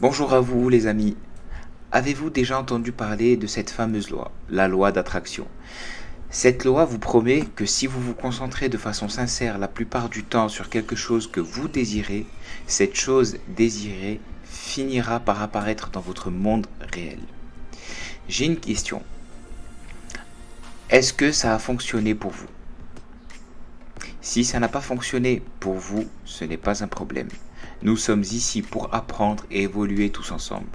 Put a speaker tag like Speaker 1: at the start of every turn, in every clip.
Speaker 1: Bonjour à vous les amis. Avez-vous déjà entendu parler de cette fameuse loi, la loi d'attraction? Cette loi vous promet que si vous vous concentrez de façon sincère la plupart du temps sur quelque chose que vous désirez, cette chose désirée finira par apparaître dans votre monde réel. J'ai une question. Est-ce que ça a fonctionné pour vous? Si ça n'a pas fonctionné pour vous, ce n'est pas un problème. Nous sommes ici pour apprendre et évoluer tous ensemble.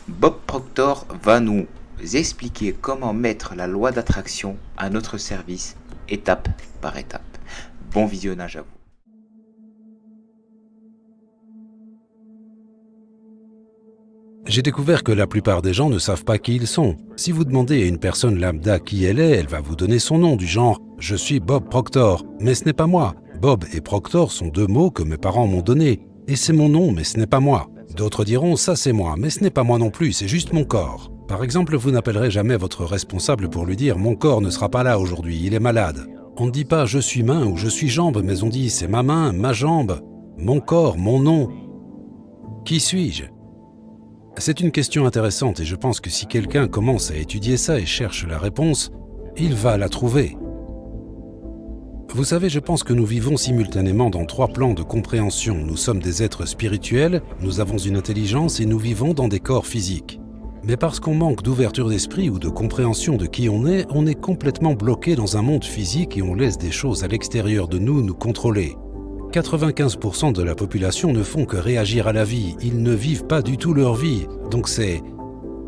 Speaker 1: Bob Proctor va nous expliquer comment mettre la loi d'attraction à notre service, étape par étape. Bon visionnage à vous.
Speaker 2: J'ai découvert que la plupart des gens ne savent pas qui ils sont. Si vous demandez à une personne lambda qui elle est, elle va vous donner son nom du genre « Je suis Bob Proctor », mais ce n'est pas moi. Bob et Proctor sont deux mots que mes parents m'ont donnés. Et c'est mon nom, mais ce n'est pas moi. D'autres diront « ça c'est moi », mais ce n'est pas moi non plus, c'est juste mon corps. Par exemple, vous n'appellerez jamais votre responsable pour lui dire « mon corps ne sera pas là aujourd'hui, il est malade ». On ne dit pas « je suis main » ou « je suis jambe », mais on dit « c'est ma main, ma jambe, mon corps, mon nom ». Qui suis-je ? C'est une question intéressante et je pense que si quelqu'un commence à étudier ça et cherche la réponse, il va la trouver. Vous savez, je pense que nous vivons simultanément dans 3 plans de compréhension. Nous sommes des êtres spirituels, nous avons une intelligence et nous vivons dans des corps physiques. Mais parce qu'on manque d'ouverture d'esprit ou de compréhension de qui on est complètement bloqué dans un monde physique et on laisse des choses à l'extérieur de nous nous contrôler. 95% de la population ne font que réagir à la vie, ils ne vivent pas du tout leur vie, donc c'est...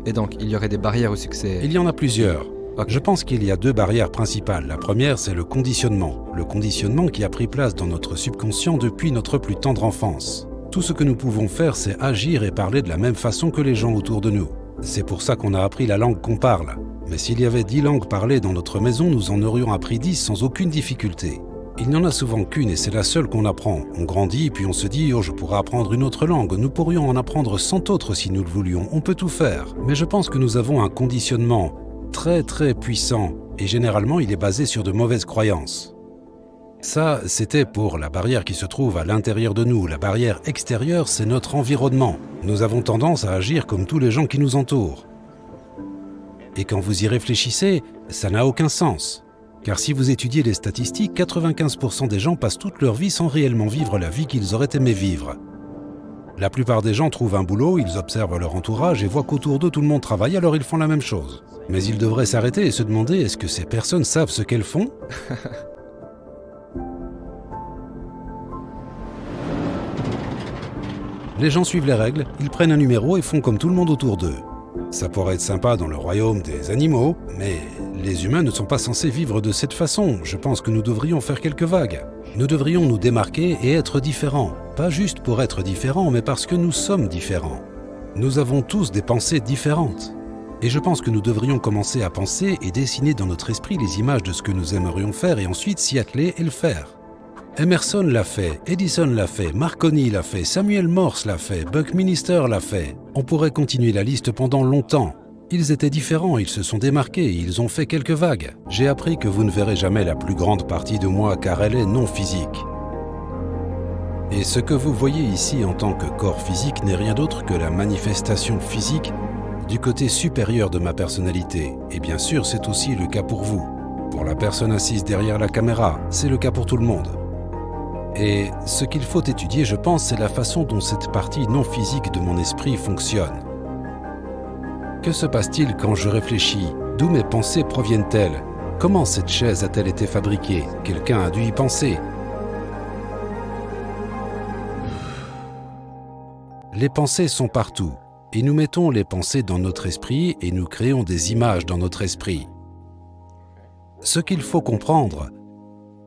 Speaker 3: Et donc, il y aurait des barrières au succès?
Speaker 2: Il y en a plusieurs.
Speaker 3: Okay.
Speaker 2: Je pense qu'il y a 2 barrières principales. La première, c'est le conditionnement. Le conditionnement qui a pris place dans notre subconscient depuis notre plus tendre enfance. Tout ce que nous pouvons faire, c'est agir et parler de la même façon que les gens autour de nous. C'est pour ça qu'on a appris la langue qu'on parle. Mais s'il y avait 10 langues parlées dans notre maison, nous en aurions appris 10 sans aucune difficulté. Il n'y en a souvent qu'une et c'est la seule qu'on apprend. On grandit puis on se dit « oh, je pourrais apprendre une autre langue ». Nous pourrions en apprendre 100 autres si nous le voulions. On peut tout faire. Mais je pense que nous avons un conditionnement très très puissant et généralement il est basé sur de mauvaises croyances. Ça, c'était pour la barrière qui se trouve à l'intérieur de nous. La barrière extérieure, c'est notre environnement. Nous avons tendance à agir comme tous les gens qui nous entourent. Et quand vous y réfléchissez, ça n'a aucun sens. Car si vous étudiez les statistiques, 95% des gens passent toute leur vie sans réellement vivre la vie qu'ils auraient aimé vivre. La plupart des gens trouvent un boulot, ils observent leur entourage et voient qu'autour d'eux tout le monde travaille, alors ils font la même chose. Mais ils devraient s'arrêter et se demander, est-ce que ces personnes savent ce qu'elles font ? Les gens suivent les règles, ils prennent un numéro et font comme tout le monde autour d'eux. Ça pourrait être sympa dans le royaume des animaux, mais les humains ne sont pas censés vivre de cette façon. Je pense que nous devrions faire quelques vagues. Nous devrions nous démarquer et être différents. Pas juste pour être différents, mais parce que nous sommes différents. Nous avons tous des pensées différentes. Et je pense que nous devrions commencer à penser et dessiner dans notre esprit les images de ce que nous aimerions faire et ensuite s'y atteler et le faire. Emerson l'a fait, Edison l'a fait, Marconi l'a fait, Samuel Morse l'a fait, Buckminster l'a fait. On pourrait continuer la liste pendant longtemps. Ils étaient différents, ils se sont démarqués, ils ont fait quelques vagues. J'ai appris que vous ne verrez jamais la plus grande partie de moi car elle est non physique. Et ce que vous voyez ici en tant que corps physique n'est rien d'autre que la manifestation physique du côté supérieur de ma personnalité. Et bien sûr, c'est aussi le cas pour vous. Pour la personne assise derrière la caméra, c'est le cas pour tout le monde. Et ce qu'il faut étudier, je pense, c'est la façon dont cette partie non physique de mon esprit fonctionne. Que se passe-t-il quand je réfléchis? D'où mes pensées proviennent-elles? Comment cette chaise a-t-elle été fabriquée? Quelqu'un a dû y penser. Les pensées sont partout, et nous mettons les pensées dans notre esprit et nous créons des images dans notre esprit. Ce qu'il faut comprendre,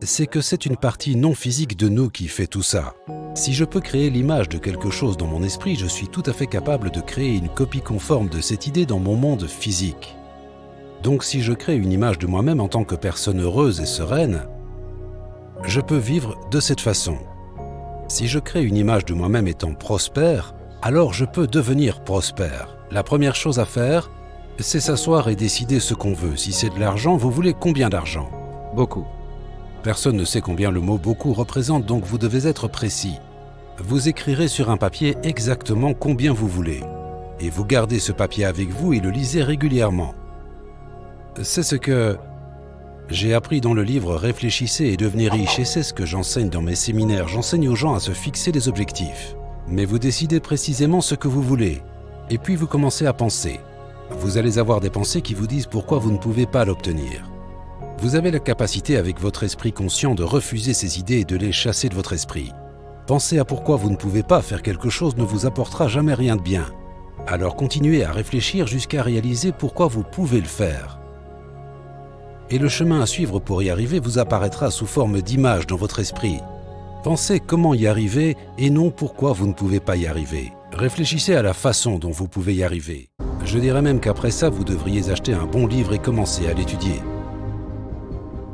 Speaker 2: c'est que c'est une partie non physique de nous qui fait tout ça. Si je peux créer l'image de quelque chose dans mon esprit, je suis tout à fait capable de créer une copie conforme de cette idée dans mon monde physique. Donc si je crée une image de moi-même en tant que personne heureuse et sereine, je peux vivre de cette façon. Si je crée une image de moi-même étant prospère, alors je peux devenir prospère. La première chose à faire, c'est s'asseoir et décider ce qu'on veut. Si c'est de l'argent, vous voulez combien d'argent?
Speaker 3: Beaucoup.
Speaker 2: Personne ne sait combien le mot « beaucoup » représente, donc vous devez être précis. Vous écrirez sur un papier exactement combien vous voulez. Et vous gardez ce papier avec vous et le lisez régulièrement. C'est ce que j'ai appris dans le livre « Réfléchissez et devenez riche » et c'est ce que j'enseigne dans mes séminaires. J'enseigne aux gens à se fixer des objectifs. Mais vous décidez précisément ce que vous voulez. Et puis vous commencez à penser. Vous allez avoir des pensées qui vous disent pourquoi vous ne pouvez pas l'obtenir. Vous avez la capacité avec votre esprit conscient de refuser ces idées et de les chasser de votre esprit. Penser à pourquoi vous ne pouvez pas faire quelque chose ne vous apportera jamais rien de bien. Alors continuez à réfléchir jusqu'à réaliser pourquoi vous pouvez le faire. Et le chemin à suivre pour y arriver vous apparaîtra sous forme d'images dans votre esprit. Pensez comment y arriver et non pourquoi vous ne pouvez pas y arriver. Réfléchissez à la façon dont vous pouvez y arriver. Je dirais même qu'après ça, vous devriez acheter un bon livre et commencer à l'étudier.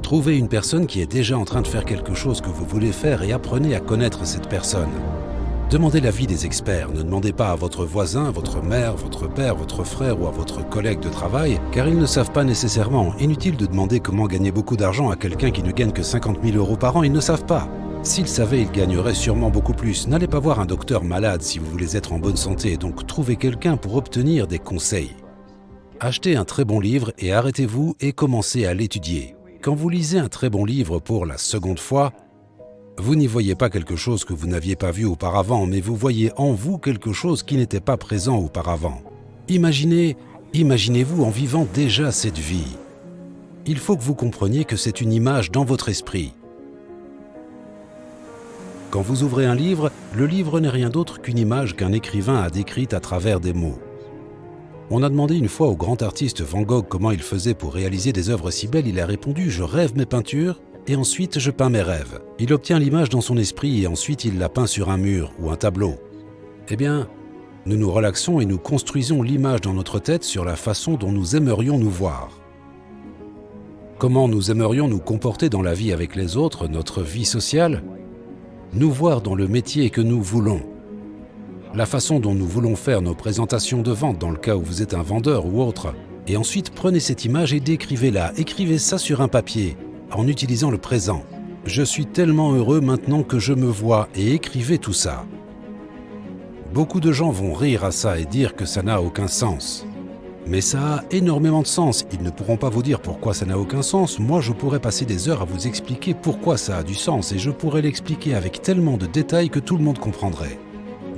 Speaker 2: Trouvez une personne qui est déjà en train de faire quelque chose que vous voulez faire et apprenez à connaître cette personne. Demandez l'avis des experts, ne demandez pas à votre voisin, votre mère, votre père, votre frère ou à votre collègue de travail, car ils ne savent pas nécessairement. Inutile de demander comment gagner beaucoup d'argent à quelqu'un qui ne gagne que 50 000 € par an, ils ne savent pas. S'ils savaient, ils gagneraient sûrement beaucoup plus. N'allez pas voir un docteur malade si vous voulez être en bonne santé, donc trouvez quelqu'un pour obtenir des conseils. Achetez un très bon livre et arrêtez-vous et commencez à l'étudier. Quand vous lisez un très bon livre pour la seconde fois, vous n'y voyez pas quelque chose que vous n'aviez pas vu auparavant, mais vous voyez en vous quelque chose qui n'était pas présent auparavant. Imaginez-vous en vivant déjà cette vie. Il faut que vous compreniez que c'est une image dans votre esprit. Quand vous ouvrez un livre, le livre n'est rien d'autre qu'une image qu'un écrivain a décrite à travers des mots. On a demandé une fois au grand artiste Van Gogh comment il faisait pour réaliser des œuvres si belles. Il a répondu « Je rêve mes peintures ». Et ensuite, je peins mes rêves. Il obtient l'image dans son esprit et ensuite il la peint sur un mur ou un tableau. Eh bien, nous nous relaxons et nous construisons l'image dans notre tête sur la façon dont nous aimerions nous voir. Comment nous aimerions nous comporter dans la vie avec les autres, notre vie sociale, nous voir dans le métier que nous voulons. La façon dont nous voulons faire nos présentations de vente dans le cas où vous êtes un vendeur ou autre. Et ensuite, prenez cette image et décrivez-la. Écrivez ça sur un papier. En utilisant le présent. Je suis tellement heureux maintenant que je me vois et écrivez tout ça. Beaucoup de gens vont rire à ça et dire que ça n'a aucun sens. Mais ça a énormément de sens. Ils ne pourront pas vous dire pourquoi ça n'a aucun sens. Moi, je pourrais passer des heures à vous expliquer pourquoi ça a du sens et je pourrais l'expliquer avec tellement de détails que tout le monde comprendrait.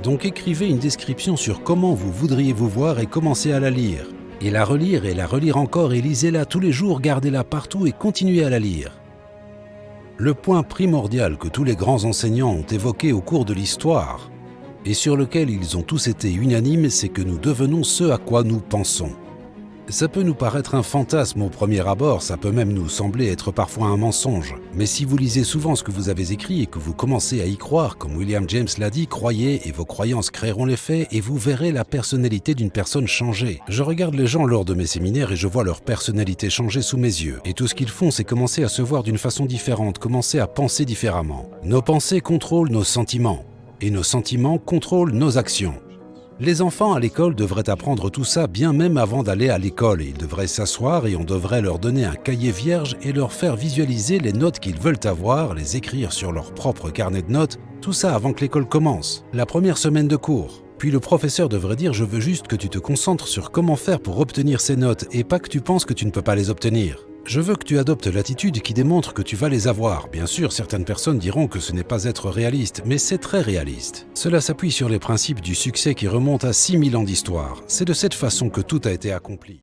Speaker 2: Donc écrivez une description sur comment vous voudriez vous voir et commencez à la lire. Et la relire encore et lisez-la tous les jours, gardez-la partout et continuez à la lire. Le point primordial que tous les grands enseignants ont évoqué au cours de l'histoire et sur lequel ils ont tous été unanimes, c'est que nous devenons ce à quoi nous pensons. Ça peut nous paraître un fantasme au premier abord, ça peut même nous sembler être parfois un mensonge. Mais si vous lisez souvent ce que vous avez écrit et que vous commencez à y croire, comme William James l'a dit, croyez et vos croyances créeront les faits et vous verrez la personnalité d'une personne changer. Je regarde les gens lors de mes séminaires et je vois leur personnalité changer sous mes yeux. Et tout ce qu'ils font, c'est commencer à se voir d'une façon différente, commencer à penser différemment. Nos pensées contrôlent nos sentiments et nos sentiments contrôlent nos actions. Les enfants à l'école devraient apprendre tout ça bien même avant d'aller à l'école. Ils devraient s'asseoir et on devrait leur donner un cahier vierge et leur faire visualiser les notes qu'ils veulent avoir, les écrire sur leur propre carnet de notes, tout ça avant que l'école commence, la première semaine de cours. Puis le professeur devrait dire « Je veux juste que tu te concentres sur comment faire pour obtenir ces notes et pas que tu penses que tu ne peux pas les obtenir. Je veux que tu adoptes l'attitude qui démontre que tu vas les avoir. » Bien sûr, certaines personnes diront que ce n'est pas être réaliste, mais c'est très réaliste. Cela s'appuie sur les principes du succès qui remontent à 6000 ans d'histoire. C'est de cette façon que tout a été accompli.